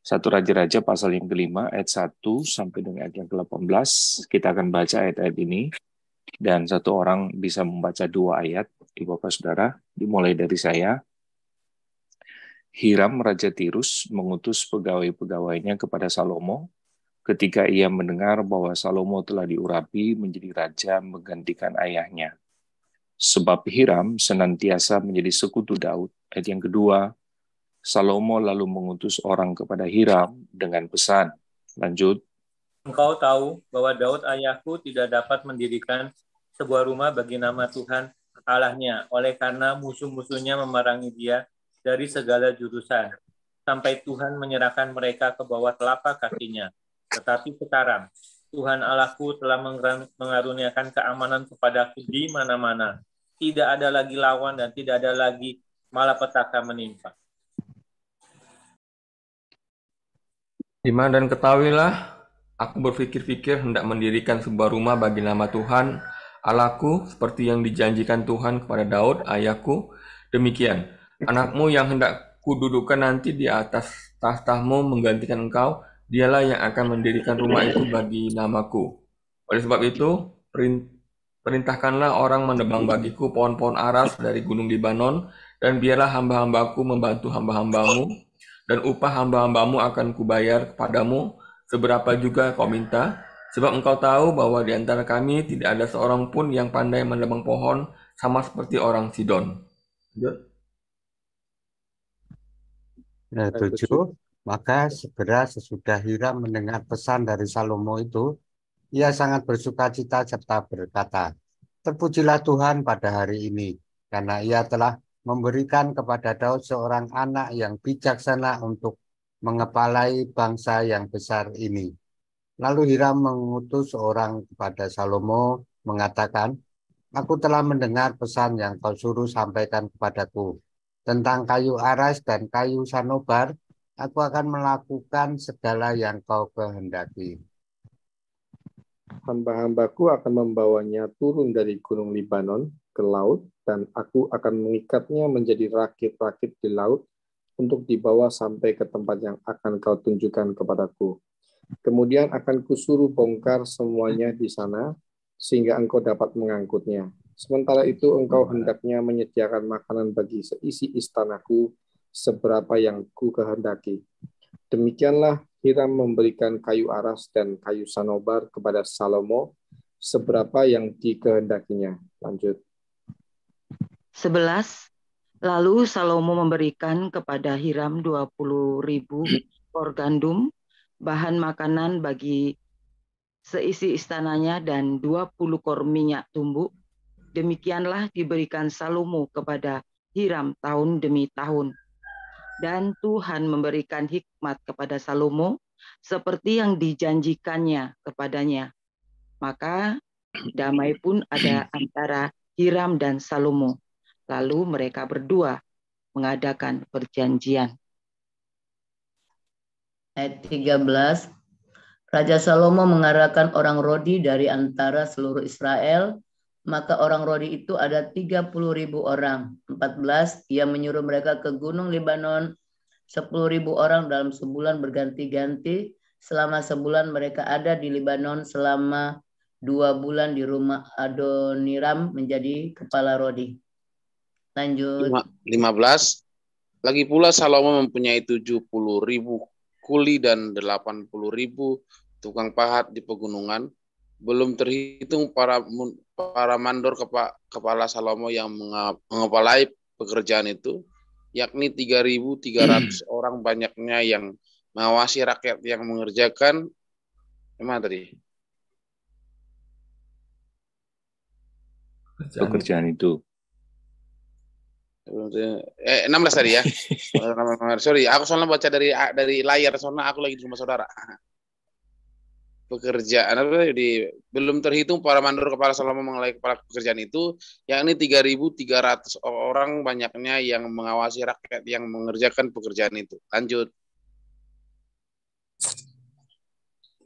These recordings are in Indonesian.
1 Raja-Raja pasal yang kelima ayat 1 sampai dengan ayat yang ke-18. Kita akan baca ayat-ayat ini dan satu orang bisa membaca 2 ayat. Ibu Bapak Saudara, dimulai dari saya. Hiram Raja Tirus mengutus pegawai-pegawainya kepada Salomo ketika ia mendengar bahwa Salomo telah diurapi menjadi raja menggantikan ayahnya. Sebab Hiram senantiasa menjadi sekutu Daud. Ayat yang kedua, Salomo lalu mengutus orang kepada Hiram dengan pesan. Lanjut. Engkau tahu bahwa Daud ayahku tidak dapat mendirikan sebuah rumah bagi nama Tuhan Allahnya, oleh karena musuh-musuhnya memerangi dia dari segala jurusan, sampai Tuhan menyerahkan mereka ke bawah telapak kakinya. Tetapi sekarang, Tuhan Allahku telah mengaruniakan keamanan kepadaku di mana-mana. Tidak ada lagi lawan dan tidak ada lagi malapetaka menimpa. Iman dan ketahuilah, aku berpikir-pikir hendak mendirikan sebuah rumah bagi nama Tuhan Allahku, seperti yang dijanjikan Tuhan kepada Daud, ayahku. Demikian, anakmu yang hendak kududukan nanti di atas tahtamu menggantikan engkau, dialah yang akan mendirikan rumah itu bagi namaku. Oleh sebab itu, perintahkanlah orang menebang bagiku pohon-pohon aras dari gunung Libanon, dan biarlah hamba-hambaku membantu hamba-hambamu, dan upah hamba-hambamu akan kubayar kepadamu, seberapa juga kau minta, sebab engkau tahu bahwa di antara kami tidak ada seorang pun yang pandai menebang pohon, sama seperti orang Sidon. Nah, 7. Maka segera sesudah Hiram mendengar pesan dari Salomo itu, ia sangat bersuka cita serta berkata, terpujilah Tuhan pada hari ini, karena ia telah memberikan kepada Daud seorang anak yang bijaksana untuk mengepalai bangsa yang besar ini. Lalu Hiram mengutus orang kepada Salomo mengatakan, aku telah mendengar pesan yang kau suruh sampaikan kepadaku. Tentang kayu aras dan kayu sanobar, aku akan melakukan segala yang kau kehendaki. Hamba-hambaku akan membawanya turun dari gunung Libanon ke laut, dan aku akan mengikatnya menjadi rakit-rakit di laut untuk dibawa sampai ke tempat yang akan kau tunjukkan kepadaku. Kemudian akan kusuruh bongkar semuanya di sana, sehingga engkau dapat mengangkutnya. Sementara itu engkau hendaknya menyediakan makanan bagi seisi istanaku seberapa yang ku kehendaki. Demikianlah Hiram memberikan kayu aras dan kayu sanobar kepada Salomo seberapa yang dikehendakinya. Lanjut. 11. Lalu Salomo memberikan kepada Hiram 20.000 kor gandum, bahan makanan bagi seisi istananya, dan 20 kor minyak tumbuk. Demikianlah diberikan Salomo kepada Hiram tahun demi tahun. Dan Tuhan memberikan hikmat kepada Salomo seperti yang dijanjikannya kepadanya. Maka damai pun ada antara Hiram dan Salomo. Lalu mereka berdua mengadakan perjanjian. Ayat 13. Raja Salomo mengarahkan orang Rodi dari antara seluruh Israel. Maka orang Rodi itu ada 30.000 orang. 14. Ia menyuruh mereka ke gunung Libanon. 10.000 orang dalam sebulan berganti-ganti. Selama sebulan mereka ada di Libanon, selama 2 bulan di rumah Adoniram menjadi kepala Rodi. Lanjut. 15. Lagi pula Salomo mempunyai 70.000 kuli dan 80.000 tukang pahat di pegunungan. Belum terhitung para mandor kepala Salomo yang mengepalai pekerjaan itu, yakni 3.300 orang banyaknya yang mengawasi rakyat yang mengerjakan. Gimana tadi? Pekerjaan itu. 16 tadi ya. Sorry, aku soalnya baca dari layar, soalnya aku lagi di rumah saudara. Pekerjaan belum terhitung para mandor kepala Salomo mengenai kepala pekerjaan itu, yakni 3.300 orang banyaknya yang mengawasi rakyat yang mengerjakan pekerjaan itu. Lanjut.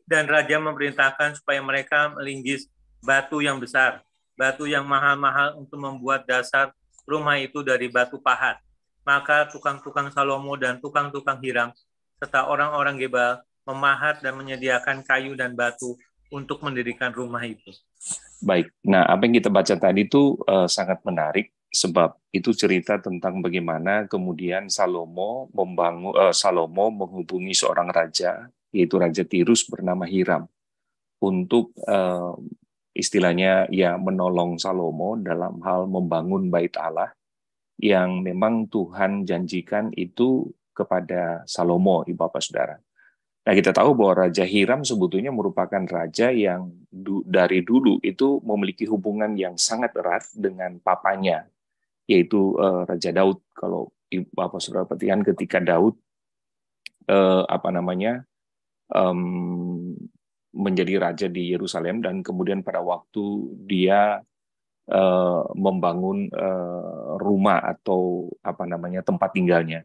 Dan raja memerintahkan supaya mereka melinggis batu yang besar, batu yang mahal-mahal untuk membuat dasar rumah itu dari batu pahat. Maka tukang-tukang Salomo dan tukang-tukang Hiram serta orang-orang Gebal memahat dan menyediakan kayu dan batu untuk mendirikan rumah itu. Baik, nah apa yang kita baca tadi itu sangat menarik, sebab itu cerita tentang bagaimana kemudian Salomo menghubungi seorang raja, yaitu Raja Tirus bernama Hiram, untuk istilahnya ya menolong Salomo dalam hal membangun bait Allah yang memang Tuhan janjikan itu kepada Salomo, Ibu Bapak Saudara. Nah, kita tahu bahwa Raja Hiram sebetulnya merupakan raja yang dari dulu itu memiliki hubungan yang sangat erat dengan papanya, yaitu Raja Daud. Kalau Ibu Bapak Saudara perhatikan ketika Daud menjadi raja di Yerusalem, dan kemudian pada waktu dia membangun rumah atau tempat tinggalnya,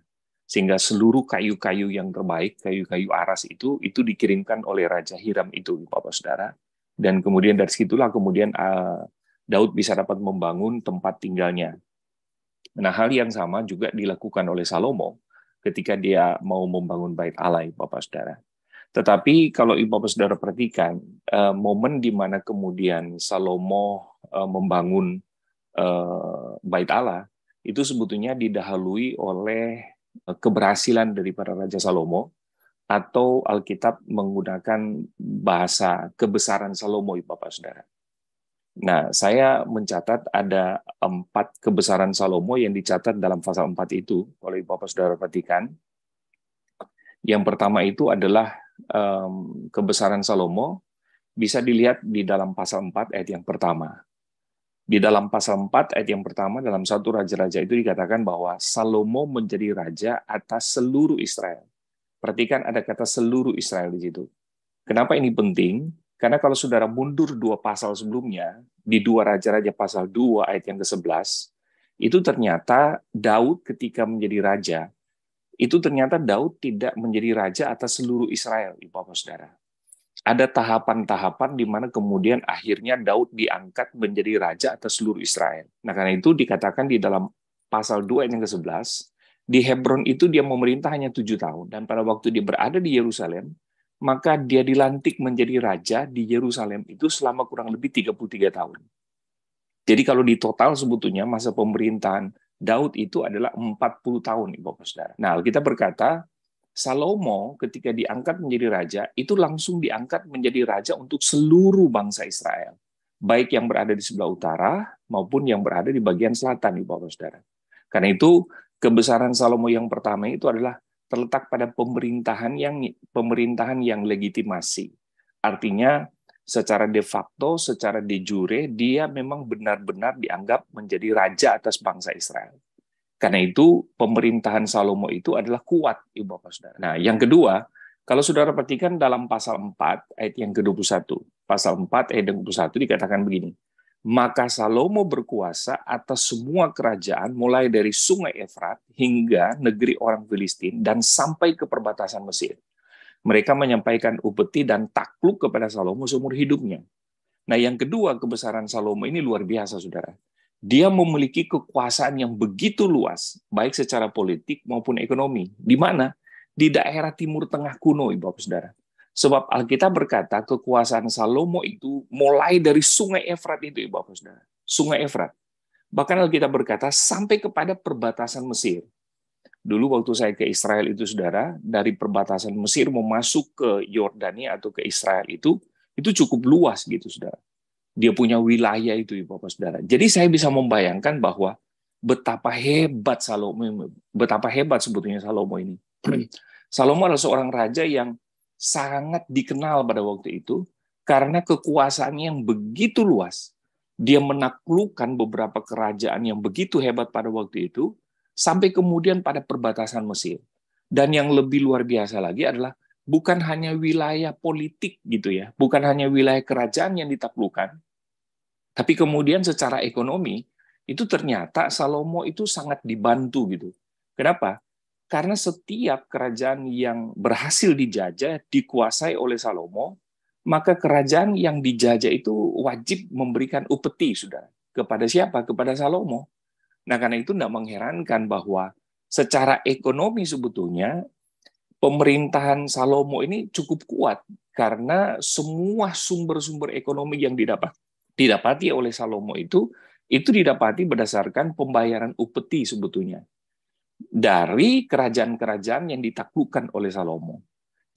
sehingga seluruh kayu-kayu yang terbaik, kayu-kayu aras itu dikirimkan oleh Raja Hiram itu, Bapak Saudara. Dan kemudian dari situlah kemudian Daud bisa dapat membangun tempat tinggalnya. Nah, hal yang sama juga dilakukan oleh Salomo ketika dia mau membangun bait Allah, Bapak Saudara. Tetapi kalau Ibu Bapak Saudara perhatikan, momen di mana kemudian Salomo membangun bait Allah, itu sebetulnya didahului oleh keberhasilan daripada Raja Salomo, atau Alkitab menggunakan bahasa kebesaran Salomo, Bapak Saudara. Nah, saya mencatat ada 4 kebesaran Salomo yang dicatat dalam pasal 4 itu, oleh Bapak Saudara perhatikan. Yang pertama itu adalah kebesaran Salomo, bisa dilihat di dalam pasal 4 ayat yang pertama. Di dalam pasal 4 ayat yang pertama, dalam 1 Raja-Raja itu dikatakan bahwa Salomo menjadi raja atas seluruh Israel. Perhatikan ada kata seluruh Israel di situ. Kenapa ini penting? Karena kalau saudara mundur 2 pasal sebelumnya, di 2 Raja-Raja pasal 2 ayat yang ke-11, itu ternyata Daud ketika menjadi raja, itu ternyata Daud tidak menjadi raja atas seluruh Israel, Bapak Saudara. Ada tahapan-tahapan di mana kemudian akhirnya Daud diangkat menjadi raja atas seluruh Israel. Nah, karena itu dikatakan di dalam pasal 2 ayat yang ke-11, di Hebron itu dia memerintah hanya 7 tahun. Dan pada waktu dia berada di Yerusalem, maka dia dilantik menjadi raja di Yerusalem itu selama kurang lebih 33 tahun. Jadi kalau di total sebetulnya masa pemerintahan Daud itu adalah 40 tahun, Bapak Saudara. Nah, kita berkata, Salomo ketika diangkat menjadi raja, itu langsung diangkat menjadi raja untuk seluruh bangsa Israel. Baik yang berada di sebelah utara maupun yang berada di bagian selatan, Bapak Saudara. Karena itu, kebesaran Salomo yang pertama itu adalah terletak pada pemerintahan yang legitimasi. Artinya, secara de facto, secara de jure, dia memang benar-benar dianggap menjadi raja atas bangsa Israel. Karena itu, pemerintahan Salomo itu adalah kuat, Ibu Bapak Saudara. Nah, yang kedua, kalau saudara perhatikan dalam pasal 4, ayat yang ke-21. Pasal 4, ayat yang ke-21 dikatakan begini, maka Salomo berkuasa atas semua kerajaan, mulai dari sungai Efrat hingga negeri orang Filistin, dan sampai ke perbatasan Mesir. Mereka menyampaikan upeti dan takluk kepada Salomo seumur hidupnya. Nah, yang kedua, kebesaran Salomo ini luar biasa, saudara. Dia memiliki kekuasaan yang begitu luas, baik secara politik maupun ekonomi. Di mana? Di daerah Timur Tengah kuno, Ibu Bapak Saudara. Sebab Alkitab berkata kekuasaan Salomo itu mulai dari sungai Efrat itu, Ibu Bapak Saudara. Sungai Efrat. Bahkan Alkitab berkata sampai kepada perbatasan Mesir. Dulu waktu saya ke Israel itu, saudara, dari perbatasan Mesir mau masuk ke Yordania atau ke Israel itu cukup luas gitu, saudara. Dia punya wilayah itu, Ibu Bapak Saudara. Jadi saya bisa membayangkan bahwa betapa hebat sebetulnya Salomo ini. Salomo adalah seorang raja yang sangat dikenal pada waktu itu karena kekuasaannya yang begitu luas. Dia menaklukkan beberapa kerajaan yang begitu hebat pada waktu itu, sampai kemudian pada perbatasan Mesir. Dan yang lebih luar biasa lagi adalah bukan hanya wilayah politik gitu ya, bukan hanya wilayah kerajaan yang ditaklukkan, tapi kemudian secara ekonomi, itu ternyata Salomo itu sangat dibantu gitu. Kenapa? Karena setiap kerajaan yang berhasil dijajah, dikuasai oleh Salomo, maka kerajaan yang dijajah itu wajib memberikan upeti, saudara. Kepada siapa? Kepada Salomo. Nah, karena itu tidak mengherankan bahwa secara ekonomi sebetulnya, pemerintahan Salomo ini cukup kuat karena semua sumber-sumber ekonomi yang didapati oleh Salomo itu didapati berdasarkan pembayaran upeti sebetulnya dari kerajaan-kerajaan yang ditaklukkan oleh Salomo.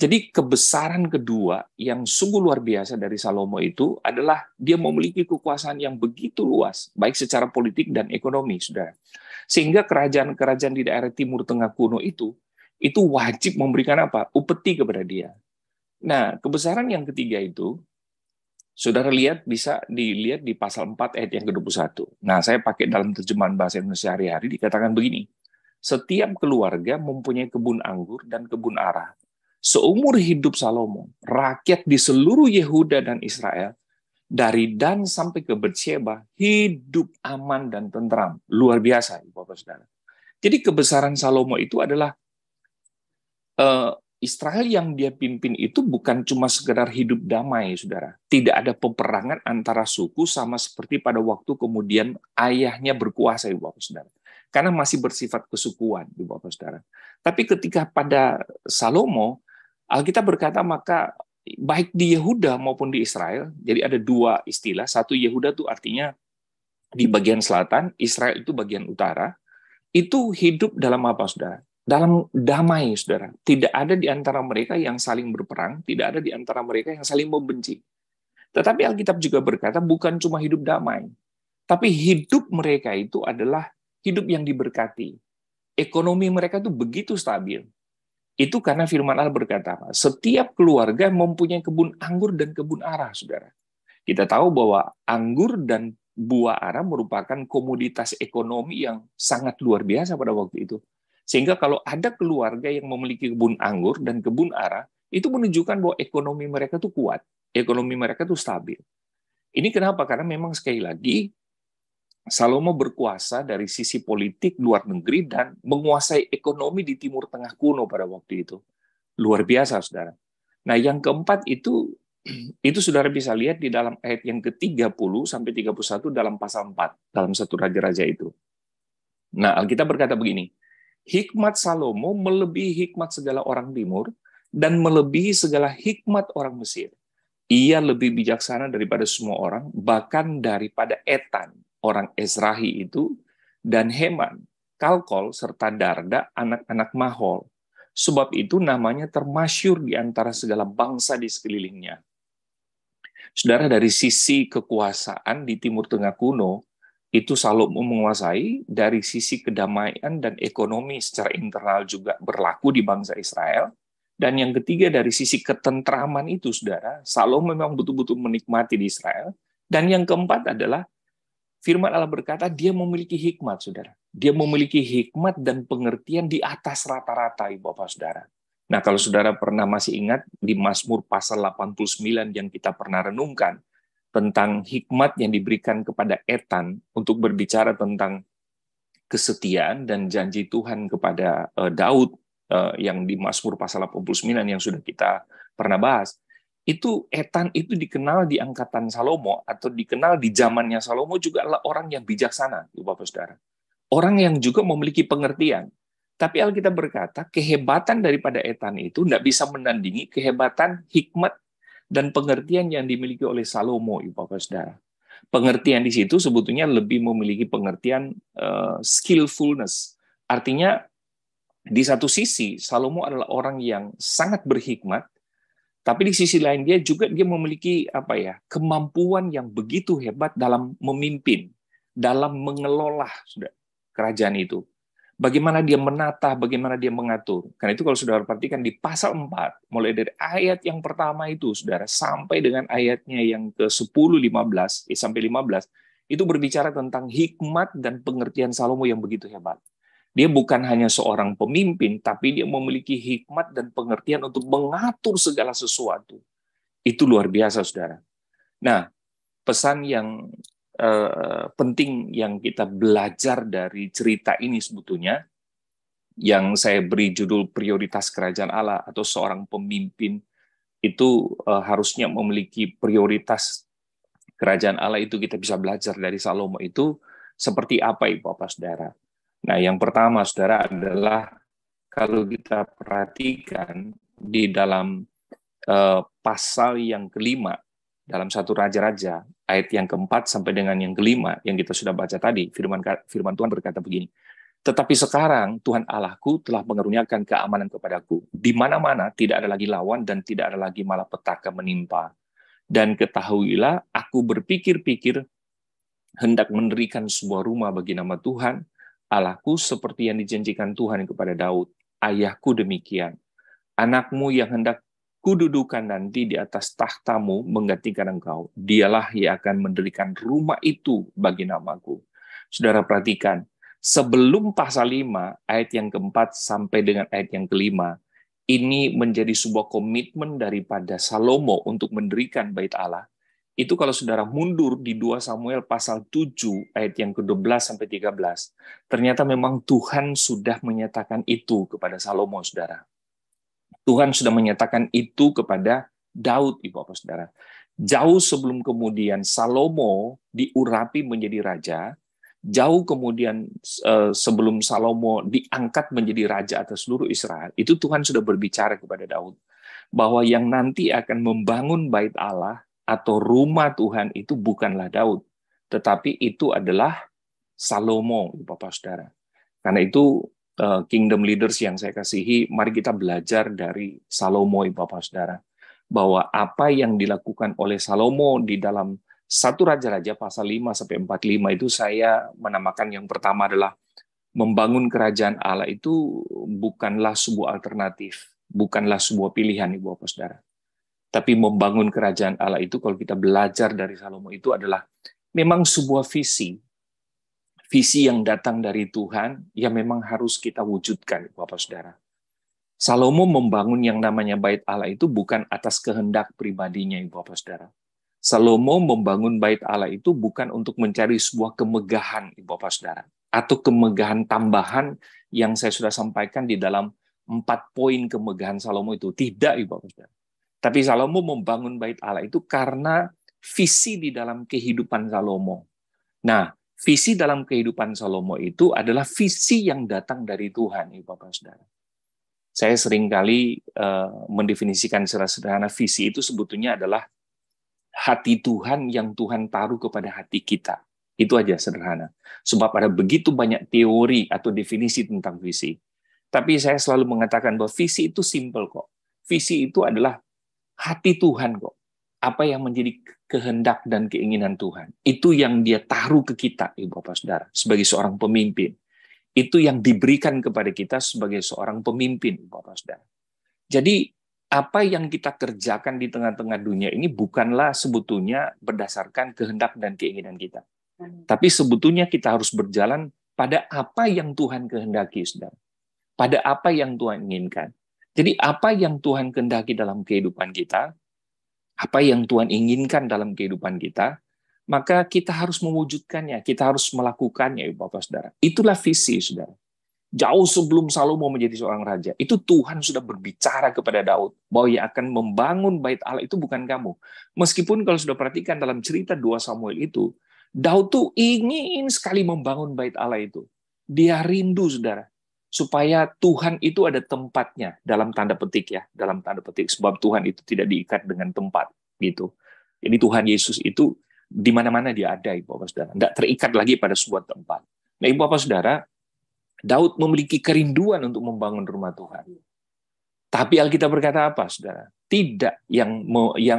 Jadi kebesaran kedua yang sungguh luar biasa dari Salomo itu adalah dia memiliki kekuasaan yang begitu luas, baik secara politik dan ekonomi, saudara. Sehingga kerajaan-kerajaan di daerah Timur Tengah kuno itu wajib memberikan apa? Upeti kepada dia. Nah, kebesaran yang ketiga itu, saudara lihat, bisa dilihat di pasal 4 ayat yang ke-21. Nah, saya pakai dalam terjemahan bahasa Indonesia hari-hari, dikatakan begini, setiap keluarga mempunyai kebun anggur dan kebun ara. Seumur hidup Salomo, rakyat di seluruh Yehuda dan Israel, dari Dan sampai ke Betsheba, hidup aman dan tentram. Luar biasa, Bapak Saudara. Jadi kebesaran Salomo itu adalah Israel yang dia pimpin itu bukan cuma sekedar hidup damai, saudara. Tidak ada peperangan antara suku sama seperti pada waktu kemudian ayahnya berkuasa, Bapak Saudara. Karena masih bersifat kesukuan, Bapak Saudara. Tapi ketika pada Salomo, Alkitab berkata maka baik di Yehuda maupun di Israel, jadi ada dua istilah. Satu, Yehuda itu artinya di bagian selatan, Israel itu bagian utara. Itu hidup dalam apa, saudara? Dalam damai, saudara. Tidak ada di antara mereka yang saling berperang, tidak ada di antara mereka yang saling membenci. Tetapi Alkitab juga berkata bukan cuma hidup damai, tapi hidup mereka itu adalah hidup yang diberkati. Ekonomi mereka itu begitu stabil. Itu karena firman Allah berkata, setiap keluarga mempunyai kebun anggur dan kebun ara, saudara. Kita tahu bahwa anggur dan buah ara merupakan komoditas ekonomi yang sangat luar biasa pada waktu itu. Sehingga kalau ada keluarga yang memiliki kebun anggur dan kebun ara, itu menunjukkan bahwa ekonomi mereka itu kuat, ekonomi mereka itu stabil. Ini kenapa? Karena memang sekali lagi, Salomo berkuasa dari sisi politik luar negeri dan menguasai ekonomi di Timur Tengah kuno pada waktu itu. Luar biasa, saudara. Nah, yang keempat itu saudara bisa lihat di dalam ayat yang ke-30 sampai 31 dalam pasal 4, dalam satu raja-raja itu. Nah, Alkitab berkata begini, hikmat Salomo melebihi hikmat segala orang timur dan melebihi segala hikmat orang Mesir. Ia lebih bijaksana daripada semua orang, bahkan daripada Etan, orang Ezrahi itu, dan Heman, Kalkol, serta Darda, anak-anak Mahol. Sebab itu namanya termasyur di antara segala bangsa di sekelilingnya. Saudara, dari sisi kekuasaan di Timur Tengah kuno, itu Salomo menguasai. Dari sisi kedamaian dan ekonomi secara internal juga berlaku di bangsa Israel. Dan yang ketiga, dari sisi ketentraman itu, saudara, Salomo memang betul-betul menikmati di Israel. Dan yang keempat adalah, firman Allah berkata, dia memiliki hikmat, saudara. Dia memiliki hikmat dan pengertian di atas rata-rata, Bapak Saudara. Nah, kalau saudara pernah masih ingat di Mazmur pasal 89 yang kita pernah renungkan, tentang hikmat yang diberikan kepada Etan untuk berbicara tentang kesetiaan dan janji Tuhan kepada Daud, yang di Mazmur pasal 89 yang sudah kita pernah bahas, itu Etan itu dikenal di angkatan Salomo atau dikenal di zamannya Salomo juga adalah orang yang bijaksana, Bapak Saudara. Orang yang juga memiliki pengertian. Tapi Alkitab berkata, kehebatan daripada Etan itu tidak bisa menandingi kehebatan hikmat dan pengertian yang dimiliki oleh Salomo, Bapak Saudara. Pengertian di situ sebetulnya lebih memiliki pengertian skillfulness. Artinya, di satu sisi, Salomo adalah orang yang sangat berhikmat, tapi di sisi lain dia memiliki kemampuan yang begitu hebat dalam memimpin, dalam mengelola kerajaan itu. Bagaimana dia menata, bagaimana dia mengatur. Karena itu kalau saudara perhatikan di pasal 4, mulai dari ayat yang pertama itu, saudara, sampai dengan ayatnya yang ke-10, 15, sampai 15, itu berbicara tentang hikmat dan pengertian Salomo yang begitu hebat. Dia bukan hanya seorang pemimpin, tapi dia memiliki hikmat dan pengertian untuk mengatur segala sesuatu. Itu luar biasa, saudara. Nah, pesan yang penting yang kita belajar dari cerita ini sebetulnya, yang saya beri judul prioritas kerajaan Allah, atau seorang pemimpin itu harusnya memiliki prioritas kerajaan Allah, itu kita bisa belajar dari Salomo itu seperti apa, Bapak Saudara. Nah, yang pertama, saudara, adalah kalau kita perhatikan di dalam pasal yang kelima, dalam 1 Raja-Raja, ayat yang keempat sampai dengan yang kelima, yang kita sudah baca tadi, firman Tuhan berkata begini, tetapi sekarang Tuhan Allahku telah mengaruniakan keamanan kepadaku. Di mana-mana tidak ada lagi lawan dan tidak ada lagi malapetaka menimpa. Dan ketahuilah, aku berpikir-pikir hendak mendirikan sebuah rumah bagi nama Tuhan, Allahku seperti yang dijanjikan Tuhan kepada Daud. Ayahku demikian. Anakmu yang hendak kududukan nanti di atas tahtamu menggantikan engkau. Dialah yang akan mendirikan rumah itu bagi namaku. Saudara perhatikan, sebelum pasal 5, ayat yang keempat sampai dengan ayat yang kelima, ini menjadi sebuah komitmen daripada Salomo untuk mendirikan bait Allah. Itu kalau saudara mundur di 2 Samuel pasal 7, ayat yang ke-12 sampai 13, ternyata memang Tuhan sudah menyatakan itu kepada Salomo, saudara. Tuhan sudah menyatakan itu kepada Daud, Ibu Bapak Saudara. Jauh sebelum kemudian Salomo diurapi menjadi raja, jauh kemudian sebelum Salomo diangkat menjadi raja atas seluruh Israel, itu Tuhan sudah berbicara kepada Daud bahwa yang nanti akan membangun bait Allah atau rumah Tuhan itu bukanlah Daud, tetapi itu adalah Salomo, Bapak Saudara. Karena itu kingdom leaders yang saya kasihi, mari kita belajar dari Salomo, Bapak Saudara, bahwa apa yang dilakukan oleh Salomo di dalam 1 Raja-Raja pasal 5 sampai 45 itu saya menamakan yang pertama adalah membangun kerajaan Allah itu bukanlah sebuah alternatif, bukanlah sebuah pilihan, Ibu Bapak Saudara. Tapi membangun kerajaan Allah itu kalau kita belajar dari Salomo itu adalah memang sebuah visi yang datang dari Tuhan yang memang harus kita wujudkan, Bapak Saudara. Salomo membangun yang namanya bait Allah itu bukan atas kehendak pribadinya, Bapak Saudara. Salomo membangun bait Allah itu bukan untuk mencari sebuah kemegahan, Bapak Saudara, atau kemegahan tambahan yang saya sudah sampaikan di dalam 4 poin kemegahan Salomo itu. Tidak, Bapak Saudara. Tapi Salomo membangun bait Allah itu karena visi di dalam kehidupan Salomo. Nah, visi dalam kehidupan Salomo itu adalah visi yang datang dari Tuhan, Bapak Saudara. Saya seringkali mendefinisikan secara sederhana visi itu sebetulnya adalah hati Tuhan yang Tuhan taruh kepada hati kita. Itu aja sederhana. Sebab ada begitu banyak teori atau definisi tentang visi. Tapi saya selalu mengatakan bahwa visi itu simple kok. Visi itu adalah hati Tuhan kok. Apa yang menjadi kehendak dan keinginan Tuhan. Itu yang dia taruh ke kita, Ibu Bapak Saudara, sebagai seorang pemimpin. Itu yang diberikan kepada kita sebagai seorang pemimpin, Ibu Bapak Saudara. Jadi, apa yang kita kerjakan di tengah-tengah dunia ini bukanlah sebetulnya berdasarkan kehendak dan keinginan kita. Tapi sebetulnya kita harus berjalan pada apa yang Tuhan kehendaki, Saudara. Pada apa yang Tuhan inginkan. Jadi, apa yang Tuhan kehendaki dalam kehidupan kita, apa yang Tuhan inginkan dalam kehidupan kita, maka kita harus mewujudkannya, kita harus melakukannya, Ibu Bapak Saudara. Itulah visi, Saudara. Jauh sebelum Salomo menjadi seorang raja, itu Tuhan sudah berbicara kepada Daud bahwa yang akan membangun bait Allah itu bukan kamu. Meskipun kalau sudah perhatikan dalam cerita 2 Samuel itu, Daud tuh ingin sekali membangun bait Allah itu. Dia rindu, Saudara, supaya Tuhan itu ada tempatnya, dalam tanda petik ya, dalam tanda petik, sebab Tuhan itu tidak diikat dengan tempat gitu. Jadi Tuhan Yesus itu di mana-mana dia ada, Ibu Bapak Saudara, tidak terikat lagi pada sebuah tempat. Nah, Ibu Bapak Saudara, Daud memiliki kerinduan untuk membangun rumah Tuhan. Tapi Alkitab berkata apa, Saudara? Tidak, yang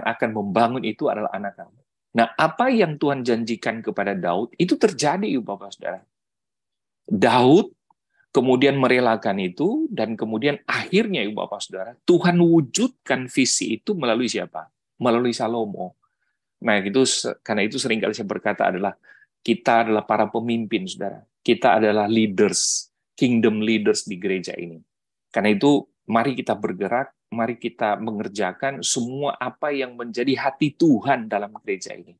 akan membangun itu adalah anak kamu. Nah, apa yang Tuhan janjikan kepada Daud itu terjadi, Ibu Bapak Saudara. Daud kemudian merelakan itu, dan kemudian akhirnya, Ibu Bapak Saudara, Tuhan wujudkan visi itu melalui siapa? Melalui Salomo. Nah, karena itu seringkali saya berkata kita adalah para pemimpin, Saudara. Kita adalah leaders, kingdom leaders di gereja ini. Karena itu, mari kita bergerak, mari kita mengerjakan semua apa yang menjadi hati Tuhan dalam gereja ini.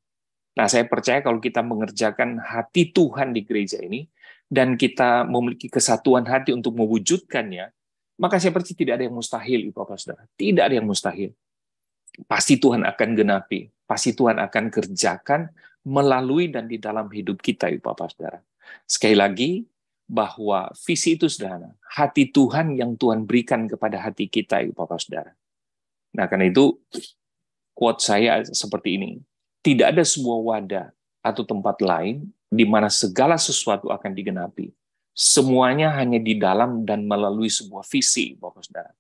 Nah, saya percaya kalau kita mengerjakan hati Tuhan di gereja ini, dan kita memiliki kesatuan hati untuk mewujudkannya, maka saya percaya tidak ada yang mustahil, Ibu Bapak Saudara. Tidak ada yang mustahil. Pasti Tuhan akan genapi, pasti Tuhan akan kerjakan melalui dan di dalam hidup kita, Ibu Bapak Saudara. Sekali lagi, bahwa visi itu sederhana. Hati Tuhan yang Tuhan berikan kepada hati kita, Bapak Saudara. Nah, karena itu quote saya seperti ini. Tidak ada sebuah wadah atau tempat lain di mana segala sesuatu akan digenapi. Semuanya hanya di dalam dan melalui sebuah visi, Bapak Saudara.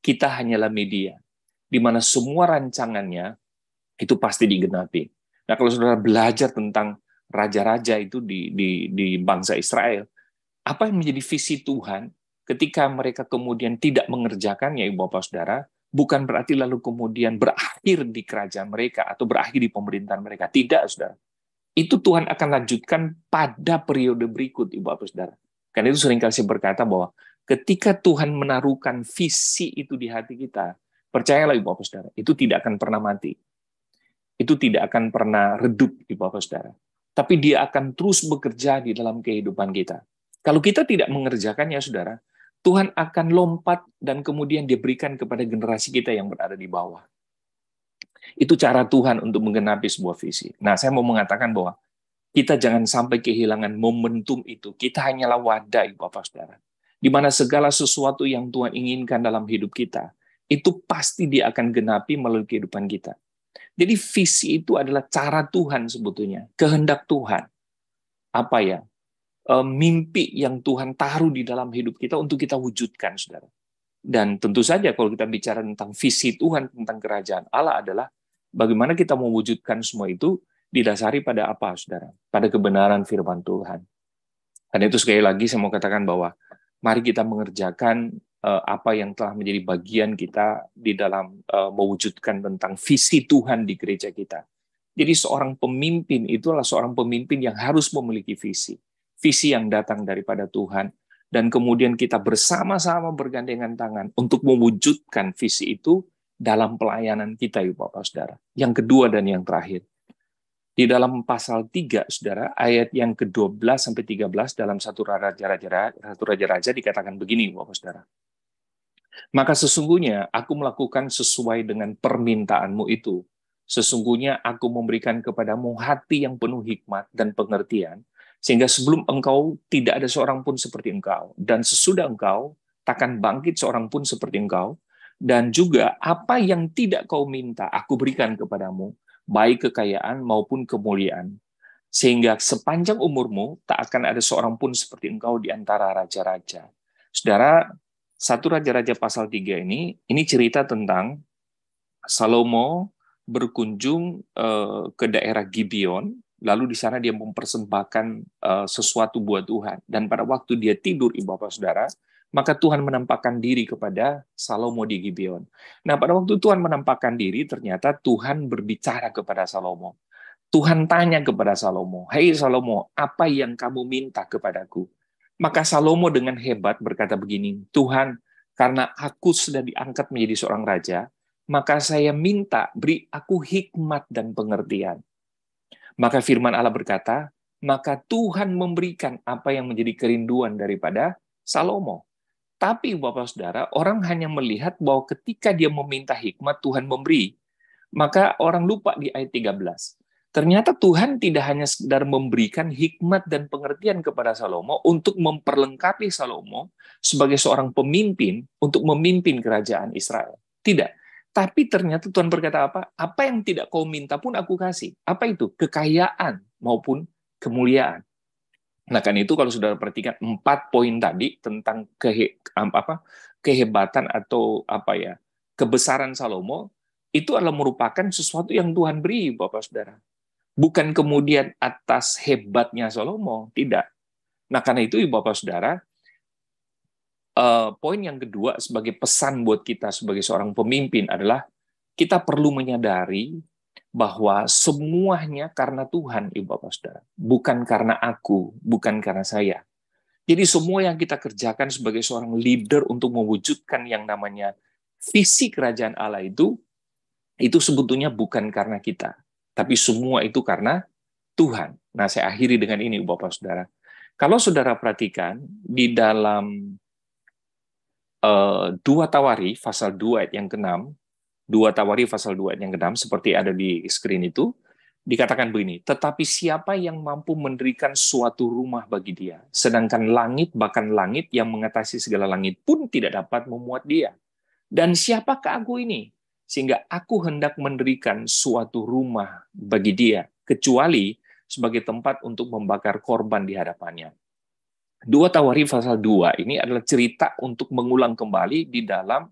Kita hanyalah media, di mana semua rancangannya itu pasti digenapi. Nah, kalau saudara belajar tentang raja-raja itu di bangsa Israel, apa yang menjadi visi Tuhan ketika mereka kemudian tidak mengerjakannya, Ibu Bapak Saudara, bukan berarti lalu kemudian berakhir di kerajaan mereka atau berakhir di pemerintahan mereka. Tidak, Saudara. Itu Tuhan akan lanjutkan pada periode berikut, Ibu Bapak Saudara. Karena itu seringkali saya berkata bahwa ketika Tuhan menaruhkan visi itu di hati kita, percayalah Ibu Bapak Saudara, itu tidak akan pernah mati. Itu tidak akan pernah redup, Ibu Bapak Saudara. Tapi dia akan terus bekerja di dalam kehidupan kita. Kalau kita tidak mengerjakannya, Saudara, Tuhan akan lompat dan kemudian diberikan kepada generasi kita yang berada di bawah. Itu cara Tuhan untuk menggenapi sebuah visi. Nah, saya mau mengatakan bahwa kita jangan sampai kehilangan momentum itu. Kita hanyalah wadah, Ibu Bapak Saudara. Di mana segala sesuatu yang Tuhan inginkan dalam hidup kita, itu pasti dia akan genapi melalui kehidupan kita. Jadi visi itu adalah cara Tuhan sebetulnya, kehendak Tuhan. Apa ya? Mimpi yang Tuhan taruh di dalam hidup kita untuk kita wujudkan, Saudara. Dan tentu saja kalau kita bicara tentang visi Tuhan tentang kerajaan Allah adalah bagaimana kita mewujudkan semua itu didasari pada apa, Saudara? Pada kebenaran firman Tuhan. Karena itu sekali lagi saya mau katakan bahwa mari kita mengerjakan apa yang telah menjadi bagian kita di dalam mewujudkan tentang visi Tuhan di gereja kita. Jadi seorang pemimpin itulah seorang pemimpin yang harus memiliki visi. Visi yang datang daripada Tuhan, dan kemudian kita bersama-sama bergandengan tangan untuk mewujudkan visi itu dalam pelayanan kita, Ibu Bapak Saudara. Yang kedua dan yang terakhir, di dalam pasal 3, Saudara, ayat yang ke-12 sampai 13 dalam satu raja-raja dikatakan begini, Bapak Saudara. Maka sesungguhnya aku melakukan sesuai dengan permintaanmu itu. Sesungguhnya aku memberikan kepadamu hati yang penuh hikmat dan pengertian, sehingga sebelum engkau tidak ada seorang pun seperti engkau, dan sesudah engkau takkan bangkit seorang pun seperti engkau, dan juga apa yang tidak kau minta aku berikan kepadamu, baik kekayaan maupun kemuliaan, sehingga sepanjang umurmu tak akan ada seorang pun seperti engkau di antara raja-raja. Saudara, 1 Raja-Raja pasal 3 ini cerita tentang Salomo berkunjung ke daerah Gibeon. Lalu di sana dia mempersembahkan sesuatu buat Tuhan. Dan pada waktu dia tidur, Ibu Bapak Saudara, maka Tuhan menampakkan diri kepada Salomo di Gibeon. Nah, pada waktu Tuhan menampakkan diri, ternyata Tuhan berbicara kepada Salomo. Tuhan tanya kepada Salomo, "Hei Salomo, apa yang kamu minta kepadaku?" Maka Salomo dengan hebat berkata begini, "Tuhan, karena aku sudah diangkat menjadi seorang raja, maka saya minta beri aku hikmat dan pengertian." Maka firman Allah berkata, maka Tuhan memberikan apa yang menjadi kerinduan daripada Salomo. Tapi Bapak Saudara, orang hanya melihat bahwa ketika dia meminta hikmat, Tuhan memberi. Maka orang lupa di ayat 13. Ternyata Tuhan tidak hanya sekedar memberikan hikmat dan pengertian kepada Salomo untuk memperlengkapi Salomo sebagai seorang pemimpin untuk memimpin kerajaan Israel. Tidak. Tapi ternyata Tuhan berkata apa? Apa yang tidak kau minta pun aku kasih. Apa itu? Kekayaan maupun kemuliaan. Nah, kan itu kalau saudara perhatikan 4 poin tadi tentang kehebatan atau kebesaran Salomo, itu adalah merupakan sesuatu yang Tuhan beri, Bapak Saudara. Bukan kemudian atas hebatnya Salomo, tidak. Nah, karena itu Bapak Saudara, poin yang kedua sebagai pesan buat kita sebagai seorang pemimpin adalah kita perlu menyadari bahwa semuanya karena Tuhan, Ibu Bapak Saudara. Bukan karena aku, bukan karena saya. Jadi semua yang kita kerjakan sebagai seorang leader untuk mewujudkan yang namanya visi kerajaan Allah itu sebetulnya bukan karena kita. Tapi semua itu karena Tuhan. Nah, saya akhiri dengan ini, Ibu Bapak Saudara. Kalau saudara perhatikan di dalam 2 Tawari pasal 2 ayat yang ke-6, 2 Tawari pasal 2 ayat yang ke-6 seperti ada di screen itu, Dikatakan begini, tetapi siapa yang mampu mendirikan suatu rumah bagi dia, sedangkan langit, bahkan langit yang mengatasi segala langit pun tidak dapat memuat dia. Dan siapakah aku ini? Sehingga aku hendak mendirikan suatu rumah bagi dia, kecuali sebagai tempat untuk membakar korban di hadapannya. 2 Tawarikh pasal 2 ini adalah cerita untuk mengulang kembali di dalam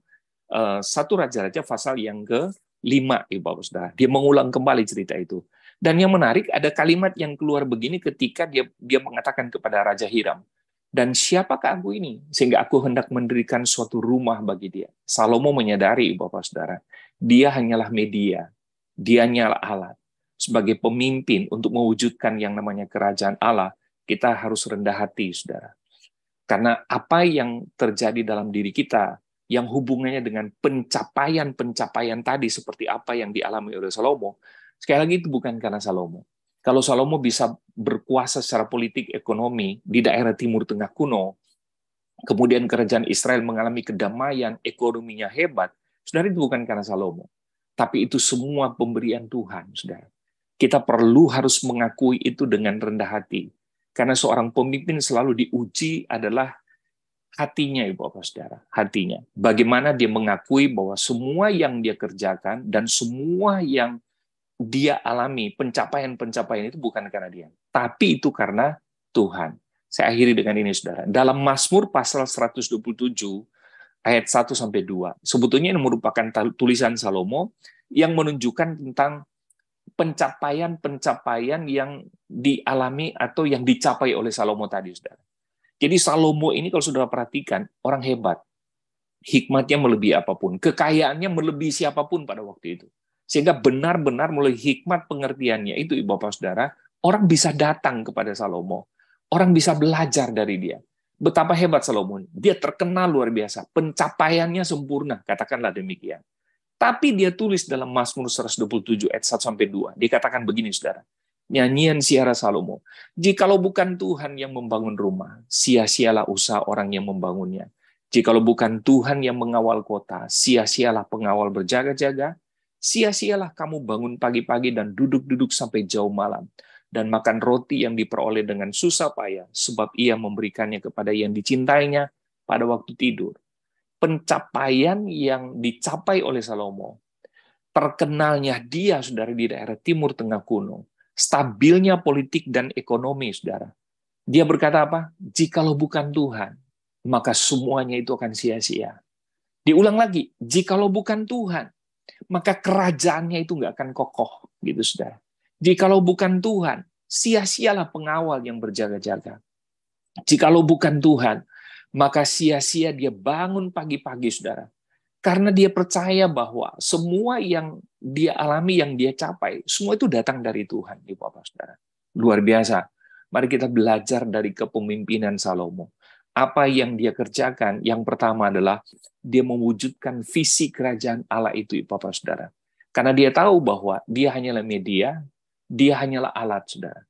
1 Raja-Raja pasal yang ke-5, Bapak Saudara. Dia mengulang kembali cerita itu. Dan yang menarik, ada kalimat yang keluar begini ketika dia mengatakan kepada Raja Hiram, dan siapakah aku ini? Sehingga aku hendak mendirikan suatu rumah bagi dia. Salomo menyadari, Bapak Saudara, dia hanyalah media, dia hanyalah alat. Sebagai pemimpin untuk mewujudkan yang namanya kerajaan Allah, kita harus rendah hati, Saudara. Karena apa yang terjadi dalam diri kita, yang hubungannya dengan pencapaian-pencapaian tadi, seperti apa yang dialami oleh Salomo, sekali lagi itu bukan karena Salomo. Kalau Salomo bisa berkuasa secara politik ekonomi di daerah Timur Tengah kuno, kemudian kerajaan Israel mengalami kedamaian, ekonominya hebat, saudara, itu bukan karena Salomo. Tapi itu semua pemberian Tuhan, saudara. Kita perlu harus mengakui itu dengan rendah hati. Karena seorang pemimpin selalu diuji adalah hatinya, Ibu Bapak Saudara. Hatinya. Bagaimana dia mengakui bahwa semua yang dia kerjakan dan semua yang dia alami, pencapaian-pencapaian itu bukan karena dia, tapi itu karena Tuhan. Saya akhiri dengan ini, Saudara. Dalam Mazmur pasal 127, ayat 1-2, sebetulnya ini merupakan tulisan Salomo yang menunjukkan tentang pencapaian-pencapaian yang dialami atau yang dicapai oleh Salomo tadi, Saudara. Jadi Salomo ini kalau Saudara perhatikan, orang hebat. Hikmatnya melebihi apapun, kekayaannya melebihi siapapun pada waktu itu. Sehingga benar-benar melalui hikmat pengertiannya itu, Ibu Bapak Saudara, orang bisa datang kepada Salomo. Orang bisa belajar dari dia. Betapa hebat Salomo. Dia terkenal luar biasa. Pencapaiannya sempurna, katakanlah demikian. Tapi dia tulis dalam Mazmur 127 ayat 1-2. Dikatakan begini, Saudara. Nyanyian siara Salomo. Jikalau bukan Tuhan yang membangun rumah, sia-sialah usaha orang yang membangunnya. Jikalau bukan Tuhan yang mengawal kota, sia-sialah pengawal berjaga-jaga. Sia-sialah kamu bangun pagi-pagi dan duduk-duduk sampai jauh malam, dan makan roti yang diperoleh dengan susah payah, sebab ia memberikannya kepada yang dicintainya pada waktu tidur. Pencapaian yang dicapai oleh Salomo, terkenalnya dia, Saudara, di daerah Timur Tengah kuno, stabilnya politik dan ekonomi, Saudara. Dia berkata apa? Jikalau bukan Tuhan, maka semuanya itu akan sia-sia. Diulang lagi, jikalau bukan Tuhan, maka kerajaannya itu nggak akan kokoh, gitu, Saudara. Jikalau bukan Tuhan, sia-sialah pengawal yang berjaga-jaga. Jikalau bukan Tuhan, maka sia-sia dia bangun pagi-pagi, Saudara. Karena dia percaya bahwa semua yang dia alami, yang dia capai, semua itu datang dari Tuhan, Ibu Bapak Saudara. Luar biasa. Mari kita belajar dari kepemimpinan Salomo. Apa yang dia kerjakan, yang pertama adalah dia mewujudkan visi kerajaan Allah itu, Ibu Bapak Saudara. Karena dia tahu bahwa dia hanyalah media, dia hanyalah alat, Saudara.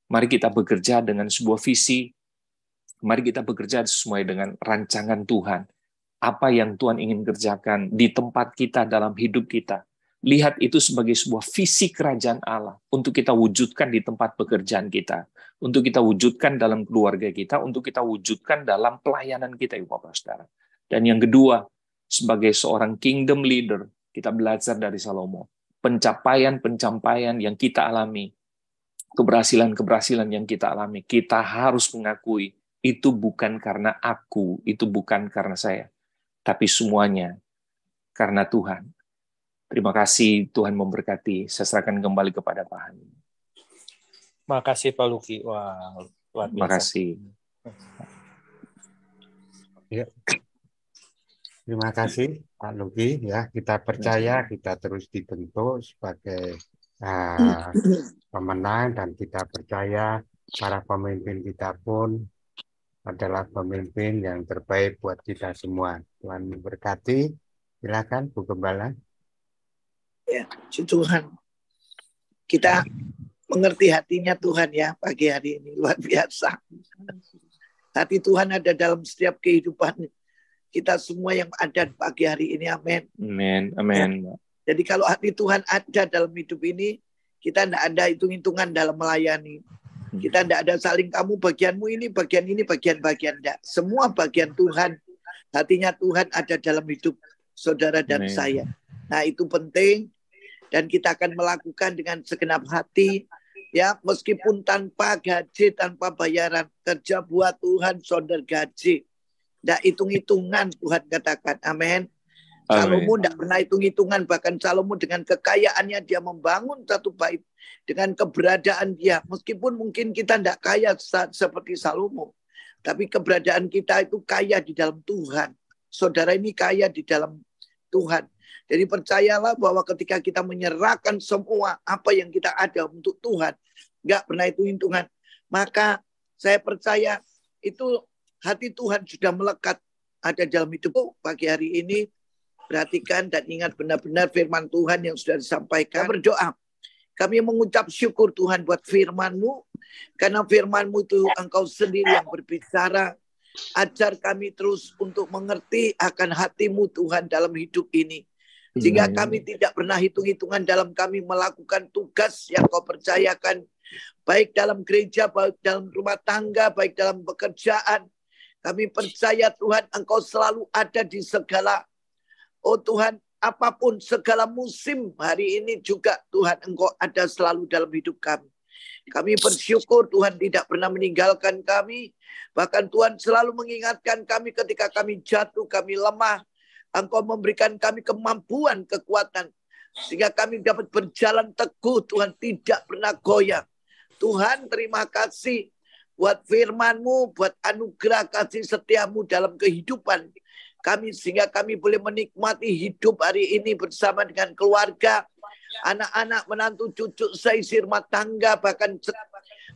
Mari kita bekerja dengan sebuah visi, mari kita bekerja sesuai dengan rancangan Tuhan. Apa yang Tuhan ingin kerjakan di tempat kita, dalam hidup kita. Lihat itu sebagai sebuah visi kerajaan Allah untuk kita wujudkan di tempat pekerjaan kita, untuk kita wujudkan dalam keluarga kita, untuk kita wujudkan dalam pelayanan kita, Ibu Bapak Saudara. Dan yang kedua, sebagai seorang kingdom leader, kita belajar dari Salomo. Pencapaian-pencapaian yang kita alami, keberhasilan-keberhasilan yang kita alami, kita harus mengakui itu bukan karena aku, itu bukan karena saya, tapi semuanya karena Tuhan. Terima kasih, Tuhan memberkati. Saya serahkan kembali kepada Pak Hani. Makasih Pak Luki. Wah, luar biasa. Makasih. Ya. Terima kasih Pak Luki. Ya, kita percaya kita terus dibentuk sebagai pemenang, dan kita percaya para pemimpin kita pun adalah pemimpin yang terbaik buat kita semua. Tuhan memberkati. Silakan Bu Gembala. Ya, Tuhan. Kita mengerti hatinya Tuhan ya pagi hari ini, luar biasa. Hati Tuhan ada dalam setiap kehidupan kita semua yang ada pagi hari ini, amin. Amin, amin. Ya. Jadi kalau hati Tuhan ada dalam hidup ini, Kita tidak ada hitung-hitungan dalam melayani. Kita tidak ada saling kamu bagianmu ini, bagian-bagian tidak. Semua bagian Tuhan. Hatinya Tuhan ada dalam hidup saudara dan saya. Nah, itu penting. Dan kita akan melakukan dengan segenap hati. Ya, meskipun tanpa gaji, tanpa bayaran. Kerja buat Tuhan, saudara gaji. Tidak hitung-hitungan Tuhan katakan. Amin. Salomo tidak pernah hitung-hitungan. Bahkan Salomo dengan kekayaannya dia membangun satu bait. Dengan keberadaan dia. Meskipun mungkin kita tidak kaya seperti Salomo. Tapi keberadaan kita itu kaya di dalam Tuhan. Saudara ini kaya di dalam Tuhan. Jadi percayalah bahwa ketika kita menyerahkan semua apa yang kita ada untuk Tuhan. Nggak pernah hitung-hitungan. Maka saya percaya itu hati Tuhan sudah melekat ada dalam hidupku pagi hari ini. Perhatikan dan ingat benar-benar firman Tuhan yang sudah disampaikan. Berdoa. Kami mengucap syukur Tuhan buat firman-Mu. Karena firman-Mu itu Engkau sendiri yang berbicara. Ajar kami terus untuk mengerti akan hati-Mu Tuhan dalam hidup ini. Sehingga kami tidak pernah hitung-hitungan dalam kami melakukan tugas yang Kau percayakan. Baik dalam gereja, baik dalam rumah tangga, baik dalam pekerjaan. Kami percaya Tuhan Engkau selalu ada di segala. Oh Tuhan, apapun segala musim hari ini juga Tuhan Engkau ada selalu dalam hidup kami. Kami bersyukur Tuhan tidak pernah meninggalkan kami. Bahkan Tuhan selalu mengingatkan kami ketika kami jatuh, kami lemah. Engkau memberikan kami kemampuan, kekuatan. Sehingga kami dapat berjalan teguh Tuhan tidak pernah goyah. Tuhan terima kasih buat firman-Mu, buat anugerah kasih setia-Mu dalam kehidupan kami. Sehingga kami boleh menikmati hidup hari ini bersama dengan keluarga. Anak-anak, menantu, cucu, seisi rumah tangga, bahkan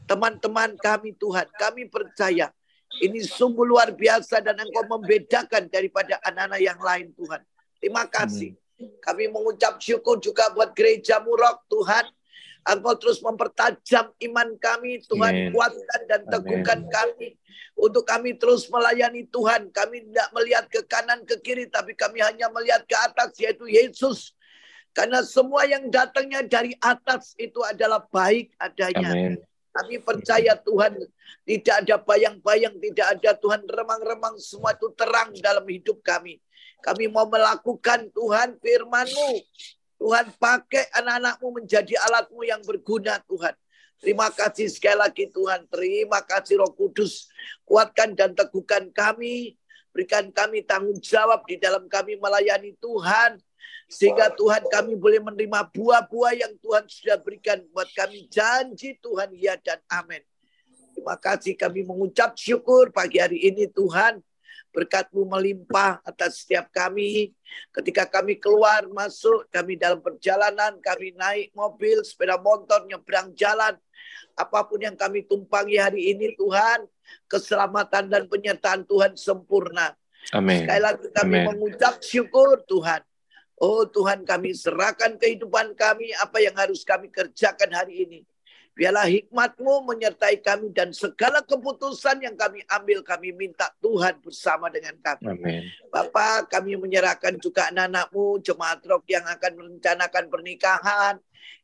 teman-teman kami Tuhan. Kami percaya ini sungguh luar biasa dan Engkau membedakan daripada anak-anak yang lain Tuhan. Terima kasih. Kami mengucap syukur juga buat gereja Murok Tuhan. Engkau terus mempertajam iman kami Tuhan. Kuatkan dan teguhkan kami. Untuk kami terus melayani Tuhan. Kami tidak melihat ke kanan ke kiri. Tapi kami hanya melihat ke atas yaitu Yesus. Karena semua yang datangnya dari atas itu adalah baik adanya. Amin. Kami percaya Tuhan tidak ada bayang-bayang, tidak ada Tuhan remang-remang, semua itu terang dalam hidup kami. Kami mau melakukan Tuhan firman-Mu. Tuhan pakai anak-anak-Mu menjadi alat-Mu yang berguna Tuhan. Terima kasih sekali lagi Tuhan. Terima kasih Roh Kudus. Kuatkan dan teguhkan kami. Berikan kami tanggung jawab di dalam kami melayani Tuhan. Sehingga Tuhan kami boleh menerima buah-buah yang Tuhan sudah berikan buat kami. Janji Tuhan ya dan amin. Terima kasih kami mengucap syukur pagi hari ini Tuhan. Berkat-Mu melimpah atas setiap kami. Ketika kami keluar, masuk, kami dalam perjalanan, kami naik mobil, sepeda motor, nyebrang jalan. Apapun yang kami tumpangi hari ini Tuhan. Keselamatan dan penyertaan Tuhan sempurna. Amin. Sekali lagi kami mengucap syukur Tuhan. Oh Tuhan, kami serahkan kehidupan kami, apa yang harus kami kerjakan hari ini. Biarlah hikmat-Mu menyertai kami dan segala keputusan yang kami ambil, kami minta Tuhan bersama dengan kami. Amin. Bapak, kami menyerahkan juga anak-anak-Mu, jemaat roh yang akan merencanakan pernikahan,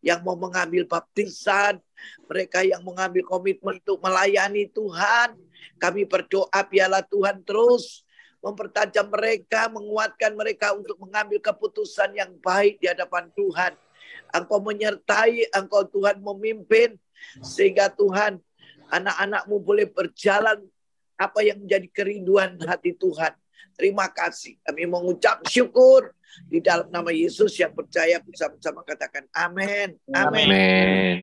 yang mau mengambil baptisan, mereka yang mengambil komitmen untuk melayani Tuhan. Kami berdoa biarlah Tuhan terus mempertajam mereka, menguatkan mereka untuk mengambil keputusan yang baik di hadapan Tuhan. Engkau menyertai, Engkau Tuhan memimpin, sehingga Tuhan anak-anak-Mu boleh berjalan apa yang menjadi kerinduan hati Tuhan. Terima kasih. Kami mengucap syukur di dalam nama Yesus yang percaya bersama-sama katakan amin. Amin. Amin.